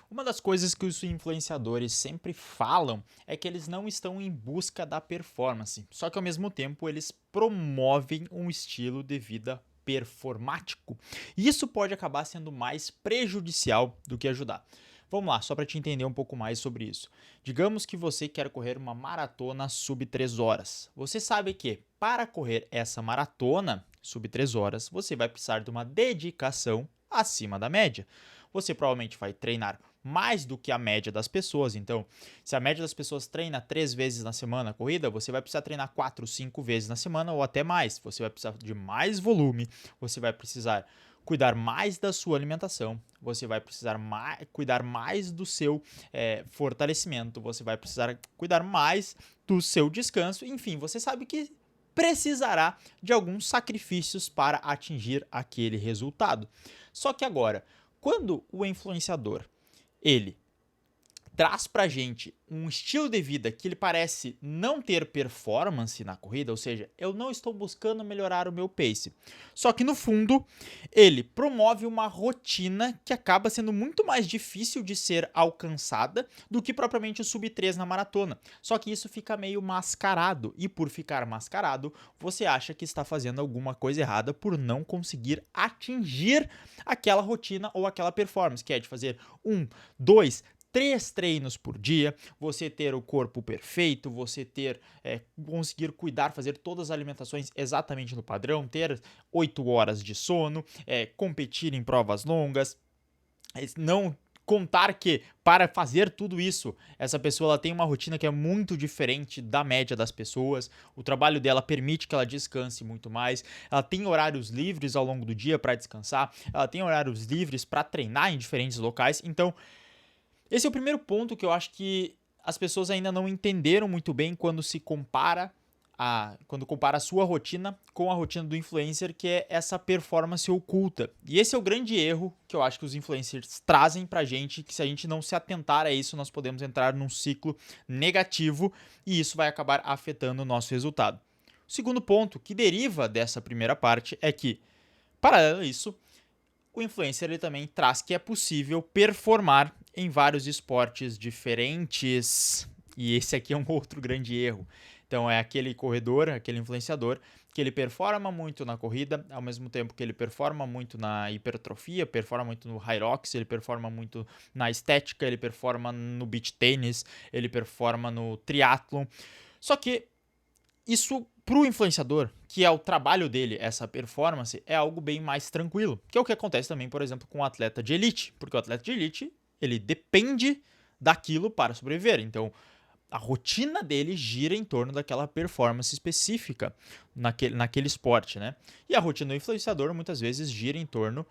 Uma das coisas que os influenciadores sempre falam é que eles não estão em busca da performance, só que ao mesmo tempo eles promovem um estilo de vida performático. E isso pode acabar sendo mais prejudicial do que ajudar. Vamos lá, só para te entender um pouco mais sobre isso. Digamos que você quer correr uma maratona sub 3 horas. Você sabe que para correr essa maratona sub 3 horas, você vai precisar de uma dedicação acima da média. Você provavelmente vai treinar mais do que a média das pessoas. Então, se a média das pessoas treina 3 vezes na semana a corrida, você vai precisar treinar 4, 5 vezes na semana ou até mais. Você vai precisar de mais volume, você vai precisar cuidar mais da sua alimentação, você vai precisar cuidar mais do seu fortalecimento, você vai precisar cuidar mais do seu descanso, enfim, você sabe que precisará de alguns sacrifícios para atingir aquele resultado. Só que agora, quando o influenciador ele traz pra gente um estilo de vida que ele parece não ter performance na corrida, ou seja, eu não estou buscando melhorar o meu pace. Só que no fundo, ele promove uma rotina que acaba sendo muito mais difícil de ser alcançada do que propriamente o sub 3 na maratona. Só que isso fica meio mascarado, e por ficar mascarado, você acha que está fazendo alguma coisa errada por não conseguir atingir aquela rotina ou aquela performance, que é de fazer 1, 2, 3 treinos por dia, você ter o corpo perfeito, você ter conseguir cuidar, fazer todas as alimentações exatamente no padrão, ter 8 horas de sono, competir em provas longas, não contar que para fazer tudo isso, essa pessoa ela tem uma rotina que é muito diferente da média das pessoas, o trabalho dela permite que ela descanse muito mais, ela tem horários livres ao longo do dia para descansar, ela tem horários livres para treinar em diferentes locais, então esse é o primeiro ponto que eu acho que as pessoas ainda não entenderam muito bem quando se compara quando compara a sua rotina com a rotina do influencer, que é essa performance oculta. E esse é o grande erro que eu acho que os influencers trazem pra gente, que se a gente não se atentar a isso, nós podemos entrar num ciclo negativo e isso vai acabar afetando o nosso resultado. O segundo ponto que deriva dessa primeira parte é que, paralelo a isso, o influencer ele também traz que é possível performar em vários esportes diferentes. E esse aqui é um outro grande erro. Então é aquele corredor, aquele influenciador que ele performa muito na corrida, ao mesmo tempo que ele performa muito na hipertrofia, performa muito no Hyrox, ele performa muito na estética, ele performa no beach tênis, ele performa no triatlon. Só que isso pro influenciador, que é o trabalho dele, essa performance, é algo bem mais tranquilo. Que é o que acontece também, por exemplo, com o atleta de elite. Porque o atleta de elite, ele depende daquilo para sobreviver. Então, a rotina dele gira em torno daquela performance específica naquele esporte, né? E a rotina do influenciador muitas vezes gira em torno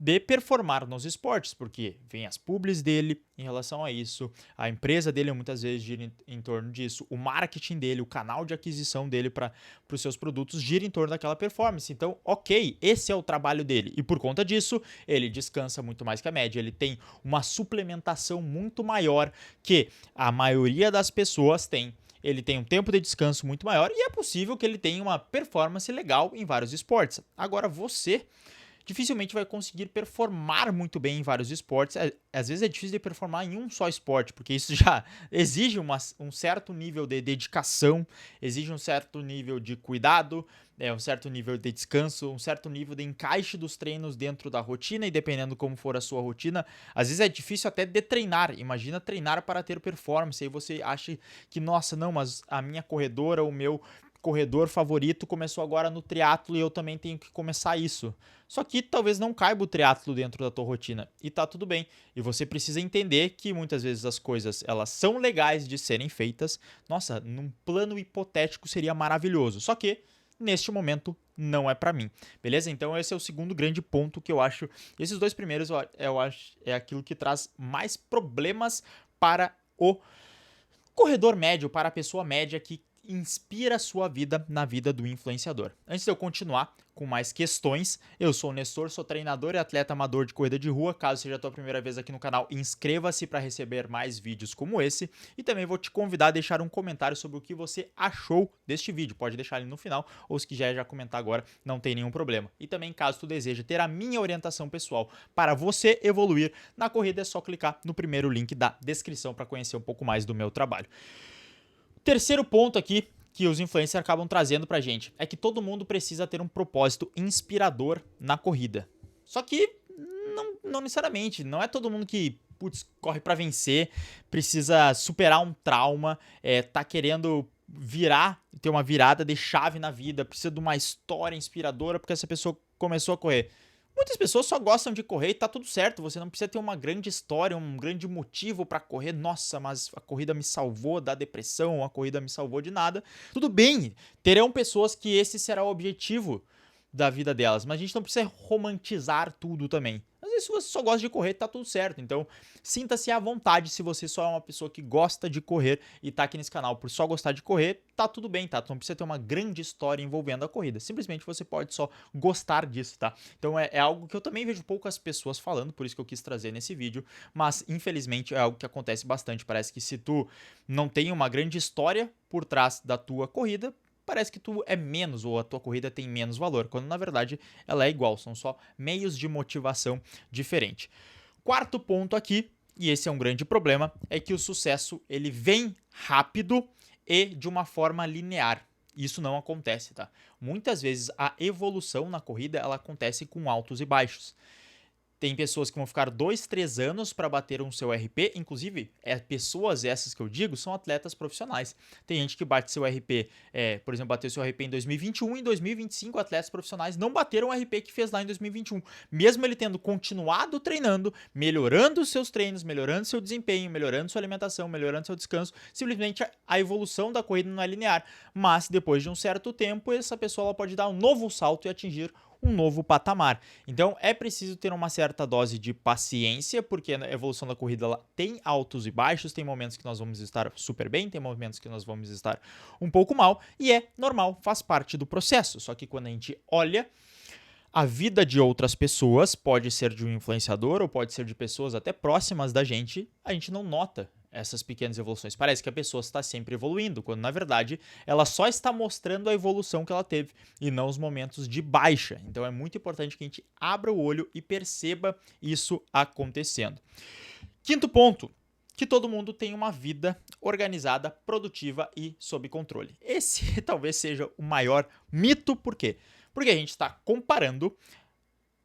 de performar nos esportes, porque vem as publis dele em relação a isso, a empresa dele muitas vezes gira em torno disso, o marketing dele, o canal de aquisição dele para os seus produtos gira em torno daquela performance. Então, ok, esse é o trabalho dele e por conta disso ele descansa muito mais que a média, ele tem uma suplementação muito maior que a maioria das pessoas tem. Ele tem um tempo de descanso muito maior e é possível que ele tenha uma performance legal em vários esportes. Agora você dificilmente vai conseguir performar muito bem em vários esportes. Às vezes é difícil de performar em um só esporte, porque isso já exige um certo nível de dedicação, exige um certo nível de cuidado, um certo nível de descanso, um certo nível de encaixe dos treinos dentro da rotina, e dependendo como for a sua rotina, às vezes é difícil até de treinar. Imagina treinar para ter performance, aí você acha que, nossa, não, mas a minha corredora, o meu corredor favorito começou agora no triatlo e eu também tenho que começar isso. Só que talvez não caiba o triatlo dentro da tua rotina e tá tudo bem. E você precisa entender que muitas vezes as coisas elas são legais de serem feitas. Nossa, num plano hipotético seria maravilhoso. Só que neste momento não é para mim. Beleza? Então esse é o segundo grande ponto que eu acho. Esses dois primeiros eu acho é aquilo que traz mais problemas para o corredor médio, para a pessoa média que inspira a sua vida na vida do influenciador. Antes de eu continuar com mais questões, eu sou o Nestor, sou treinador e atleta amador de corrida de rua. Caso seja a tua primeira vez aqui no canal, inscreva-se para receber mais vídeos como esse. E também vou te convidar a deixar um comentário sobre o que você achou deste vídeo. Pode deixar ali no final, ou se quiser já comentar agora, não tem nenhum problema. E também, caso tu deseja ter a minha orientação pessoal para você evoluir na corrida, é só clicar no primeiro link da descrição para conhecer um pouco mais do meu trabalho. Terceiro ponto aqui que os influencers acabam trazendo pra gente é que todo mundo precisa ter um propósito inspirador na corrida. Só que não necessariamente, não é todo mundo que corre pra vencer, precisa superar um trauma, tá querendo ter uma virada de chave na vida, precisa de uma história inspiradora porque essa pessoa começou a correr. Muitas pessoas só gostam de correr e tá tudo certo, você não precisa ter uma grande história, um grande motivo pra correr. Nossa, mas a corrida me salvou da depressão, a corrida me salvou de nada. Tudo bem, terão pessoas que esse será o objetivo da vida delas, mas a gente não precisa romantizar tudo também. Às vezes, se você só gosta de correr, tá tudo certo. Então, sinta-se à vontade se você só é uma pessoa que gosta de correr e tá aqui nesse canal por só gostar de correr, tá tudo bem, tá? Tu não precisa ter uma grande história envolvendo a corrida. Simplesmente você pode só gostar disso, tá? Então, é algo que eu também vejo poucas pessoas falando, por isso que eu quis trazer nesse vídeo, mas, infelizmente, é algo que acontece bastante. Parece que se tu não tem uma grande história por trás da tua corrida, parece que tu é menos, ou a tua corrida tem menos valor, quando na verdade ela é igual, são só meios de motivação diferente. Quarto ponto aqui, e esse é um grande problema, é que o sucesso ele vem rápido e de uma forma linear. Isso não acontece, tá? Muitas vezes a evolução na corrida ela acontece com altos e baixos. Tem pessoas que vão ficar 2, 3 anos para bater um seu RP, inclusive, pessoas essas que eu digo são atletas profissionais. Tem gente que bate seu RP, por exemplo, bateu seu RP em 2021 e em 2025 atletas profissionais não bateram o RP que fez lá em 2021. Mesmo ele tendo continuado treinando, melhorando os seus treinos, melhorando seu desempenho, melhorando sua alimentação, melhorando seu descanso, simplesmente a evolução da corrida não é linear. Mas depois de um certo tempo, essa pessoa ela pode dar um novo salto e atingir um novo patamar. Então é preciso ter uma certa dose de paciência, porque a evolução da corrida ela tem altos e baixos, tem momentos que nós vamos estar super bem, tem momentos que nós vamos estar um pouco mal, e é normal, faz parte do processo. Só que quando a gente olha a vida de outras pessoas, pode ser de um influenciador ou pode ser de pessoas até próximas da gente, a gente não nota essas pequenas evoluções. Parece que a pessoa está sempre evoluindo, quando na verdade ela só está mostrando a evolução que ela teve e não os momentos de baixa. Então é muito importante que a gente abra o olho e perceba isso acontecendo. Quinto ponto, que todo mundo tem uma vida organizada, produtiva e sob controle. Esse talvez seja o maior mito, por quê? Porque a gente está comparando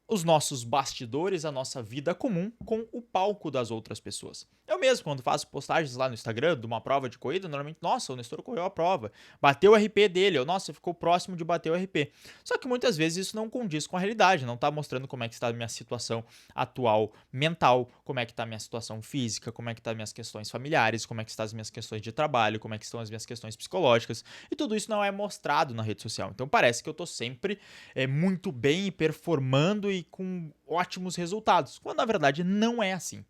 os nossos bastidores, a nossa vida comum com o palco das outras pessoas. Eu mesmo, quando faço postagens lá no Instagram de uma prova de corrida, normalmente, nossa, o Nestor correu a prova, bateu o RP dele, ou nossa, ficou próximo de bater o RP. Só que muitas vezes isso não condiz com a realidade, não está mostrando como é que está a minha situação atual mental, como é que está a minha situação física, como é que estão as minhas questões familiares, como é que estão as minhas questões de trabalho, como é que estão as minhas questões psicológicas, e tudo isso não é mostrado na rede social. Então parece que eu estou sempre muito bem, performando e com ótimos resultados, quando na verdade não é assim.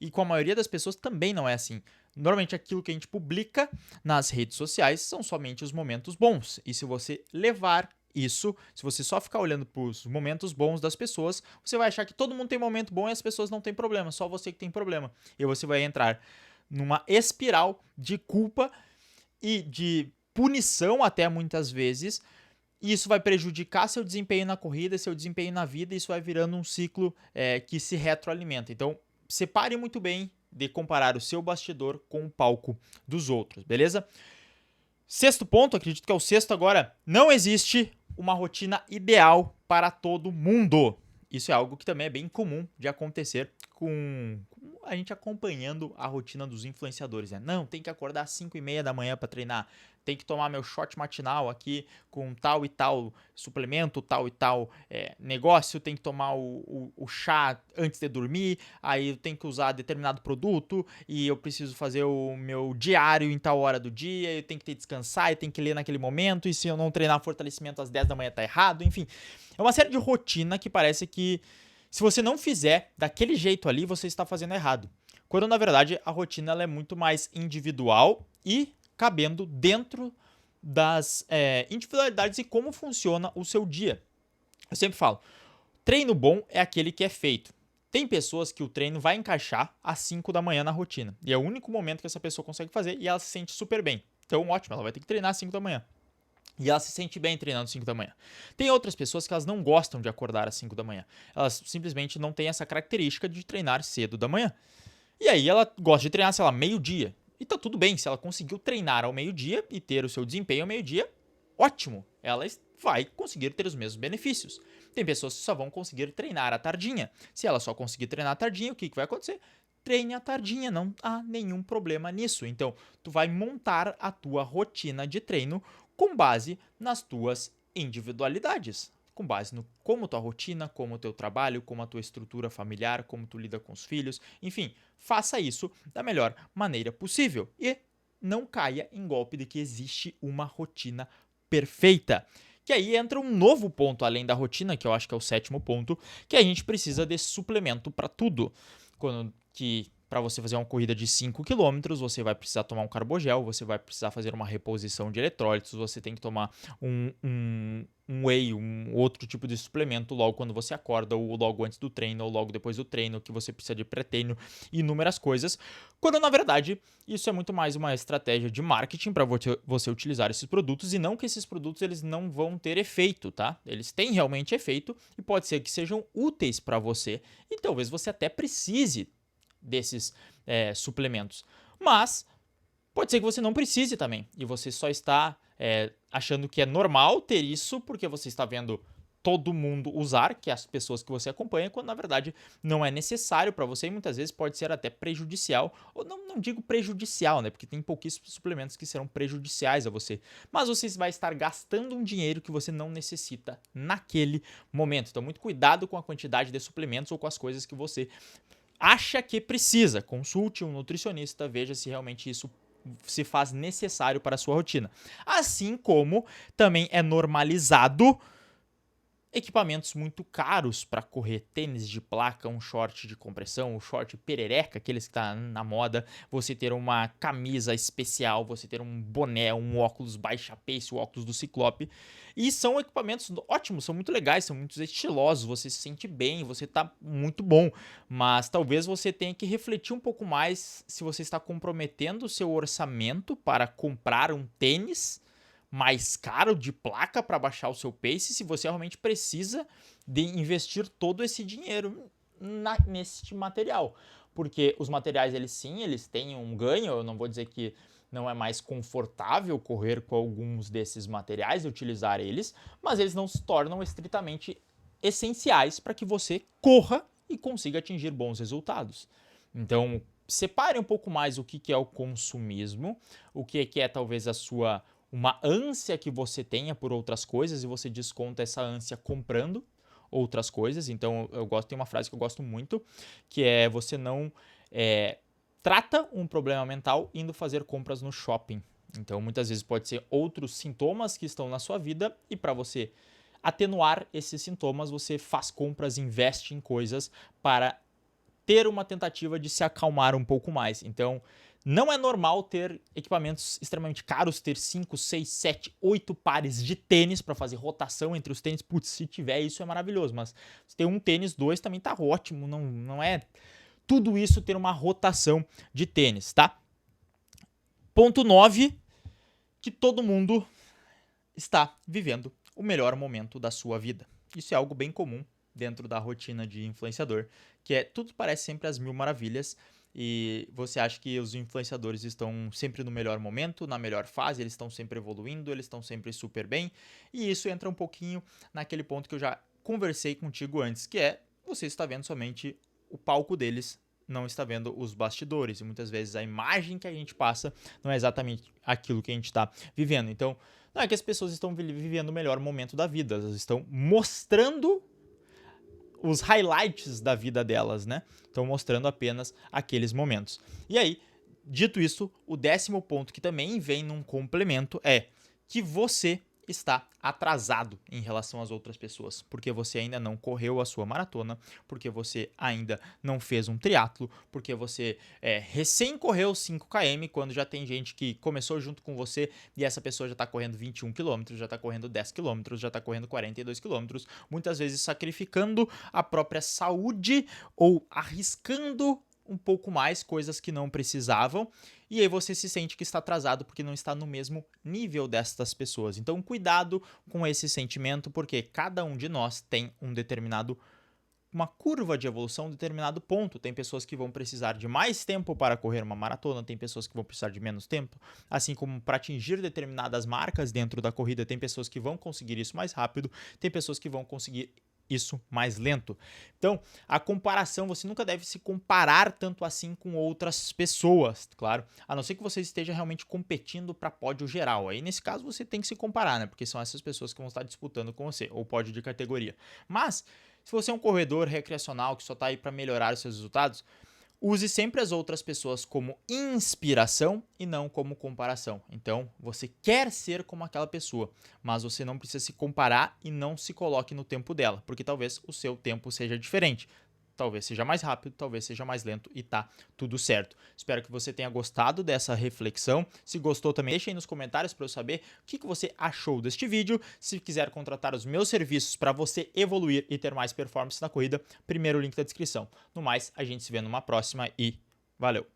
E com a maioria das pessoas também não é assim. Normalmente aquilo que a gente publica nas redes sociais são somente os momentos bons. E se você levar isso, se você só ficar olhando para os momentos bons das pessoas, você vai achar que todo mundo tem momento bom e as pessoas não têm problema, só você que tem problema. E você vai entrar numa espiral de culpa e de punição até muitas vezes. E isso vai prejudicar seu desempenho na corrida, seu desempenho na vida, e isso vai virando um ciclo que se retroalimenta. Então, separe muito bem de comparar o seu bastidor com o palco dos outros, beleza? Sexto ponto, acredito que é o sexto agora, não existe uma rotina ideal para todo mundo. Isso é algo que também é bem comum de acontecer com a gente acompanhando a rotina dos influenciadores, né? Não, tem que acordar às 5h30 da manhã para treinar, tem que tomar meu shot matinal aqui com tal e tal suplemento, tal e tal negócio, tem que tomar o chá antes de dormir, aí eu tenho que usar determinado produto e eu preciso fazer o meu diário em tal hora do dia, eu tenho que descansar, eu tenho que ler naquele momento, e se eu não treinar fortalecimento às 10 da manhã tá errado, enfim. É uma série de rotina que parece que se você não fizer daquele jeito ali, você está fazendo errado. Quando, na verdade, a rotina ela é muito mais individual e cabendo dentro das individualidades e como funciona o seu dia. Eu sempre falo, treino bom é aquele que é feito. Tem pessoas que o treino vai encaixar às 5 da manhã na rotina. E é o único momento que essa pessoa consegue fazer e ela se sente super bem. Então, ótimo, ela vai ter que treinar às 5 da manhã. E ela se sente bem treinando às 5 da manhã. Tem outras pessoas que elas não gostam de acordar às 5 da manhã. Elas simplesmente não têm essa característica de treinar cedo da manhã. E aí ela gosta de treinar, sei lá, meio-dia. E tá tudo bem, se ela conseguiu treinar ao meio-dia e ter o seu desempenho ao meio-dia, ótimo. Ela vai conseguir ter os mesmos benefícios. Tem pessoas que só vão conseguir treinar à tardinha. Se ela só conseguir treinar à tardinha, o que vai acontecer? Treine à tardinha, não há nenhum problema nisso. Então, tu vai montar a tua rotina de treino com base nas tuas individualidades, com base no como tua rotina, como o teu trabalho, como a tua estrutura familiar, como tu lida com os filhos, enfim, faça isso da melhor maneira possível e não caia em golpe de que existe uma rotina perfeita. Que aí entra um novo ponto além da rotina, que eu acho que é o 7º ponto, que a gente precisa de suplemento para tudo. Para você fazer uma corrida de 5 quilômetros, você vai precisar tomar um carbogel, você vai precisar fazer uma reposição de eletrólitos, você tem que tomar um whey, um outro tipo de suplemento logo quando você acorda, ou logo antes do treino, ou logo depois do treino, que você precisa de pré-treino e inúmeras coisas, quando na verdade isso é muito mais uma estratégia de marketing para você utilizar esses produtos, e não que esses produtos eles não vão ter efeito, tá? Eles têm realmente efeito e pode ser que sejam úteis para você e talvez você até precise desses suplementos. Mas pode ser que você não precise também e você só está achando que é normal ter isso porque você está vendo todo mundo usar, que é as pessoas que você acompanha, quando na verdade não é necessário para você e muitas vezes pode ser até prejudicial, ou não digo prejudicial, né, porque tem pouquíssimos suplementos que serão prejudiciais a você, mas você vai estar gastando um dinheiro que você não necessita naquele momento. Então muito cuidado com a quantidade de suplementos ou com as coisas que você acha que precisa. Consulte um nutricionista, veja se realmente isso se faz necessário para a sua rotina. Assim como também é normalizado equipamentos muito caros para correr, tênis de placa, um short de compressão, um short perereca, aqueles que tá na moda, você ter uma camisa especial, você ter um boné, um óculos baixa pace, o óculos do Ciclope, e são equipamentos ótimos, são muito legais, são muito estilosos, você se sente bem, você tá muito bom, mas talvez você tenha que refletir um pouco mais se você está comprometendo o seu orçamento para comprar um tênis mais caro de placa para baixar o seu pace, se você realmente precisa de investir todo esse dinheiro nesse material. Porque os materiais, eles têm um ganho, eu não vou dizer que não é mais confortável correr com alguns desses materiais e utilizar eles, mas eles não se tornam estritamente essenciais para que você corra e consiga atingir bons resultados. Então, separe um pouco mais o que é o consumismo, o que é talvez uma ânsia que você tenha por outras coisas e você desconta essa ânsia comprando outras coisas. Então, tem uma frase que eu gosto muito, que é você não trata um problema mental indo fazer compras no shopping. Então, muitas vezes pode ser outros sintomas que estão na sua vida e para você atenuar esses sintomas, você faz compras, investe em coisas para ter uma tentativa de se acalmar um pouco mais. Então, não é normal ter equipamentos extremamente caros, ter 5, 6, 7, 8 pares de tênis para fazer rotação entre os tênis. Putz, se tiver isso é maravilhoso, mas se ter um tênis, 2 também tá ótimo, não é tudo isso ter uma rotação de tênis, tá? Ponto 9, que todo mundo está vivendo o melhor momento da sua vida. Isso é algo bem comum dentro da rotina de influenciador, que é tudo parece sempre às mil maravilhas e você acha que os influenciadores estão sempre no melhor momento, na melhor fase, eles estão sempre evoluindo, eles estão sempre super bem, e isso entra um pouquinho naquele ponto que eu já conversei contigo antes, que é você está vendo somente o palco deles, não está vendo os bastidores, e muitas vezes a imagem que a gente passa não é exatamente aquilo que a gente está vivendo. Então, não é que as pessoas estão vivendo o melhor momento da vida, elas estão mostrando os highlights da vida delas, né? Estão mostrando apenas aqueles momentos. E aí, dito isso, o 10º ponto que também vem num complemento é que você está atrasado em relação às outras pessoas, porque você ainda não correu a sua maratona, porque você ainda não fez um triatlo, porque você recém correu 5 km, quando já tem gente que começou junto com você e essa pessoa já está correndo 21 km, já está correndo 10 km, já está correndo 42 km, muitas vezes sacrificando a própria saúde ou arriscando um pouco mais, coisas que não precisavam, e aí você se sente que está atrasado porque não está no mesmo nível destas pessoas. Então, cuidado com esse sentimento, porque cada um de nós tem uma curva de evolução, um determinado ponto. Tem pessoas que vão precisar de mais tempo para correr uma maratona, tem pessoas que vão precisar de menos tempo, assim como para atingir determinadas marcas dentro da corrida, tem pessoas que vão conseguir isso mais rápido, tem pessoas que vão conseguir isso mais lento. Então, a comparação, você nunca deve se comparar tanto assim com outras pessoas, claro, a não ser que você esteja realmente competindo para pódio geral. Aí, nesse caso, você tem que se comparar, né? Porque são essas pessoas que vão estar disputando com você, ou pódio de categoria. Mas, se você é um corredor recreacional que só está aí para melhorar os seus resultados, use sempre as outras pessoas como inspiração e não como comparação. Então, você quer ser como aquela pessoa, mas você não precisa se comparar e não se coloque no tempo dela, porque talvez o seu tempo seja diferente. Talvez seja mais rápido, talvez seja mais lento e tá tudo certo. Espero que você tenha gostado dessa reflexão. Se gostou também, deixa aí nos comentários para eu saber o que você achou deste vídeo. Se quiser contratar os meus serviços para você evoluir e ter mais performance na corrida, primeiro link da descrição. No mais, a gente se vê numa próxima e valeu!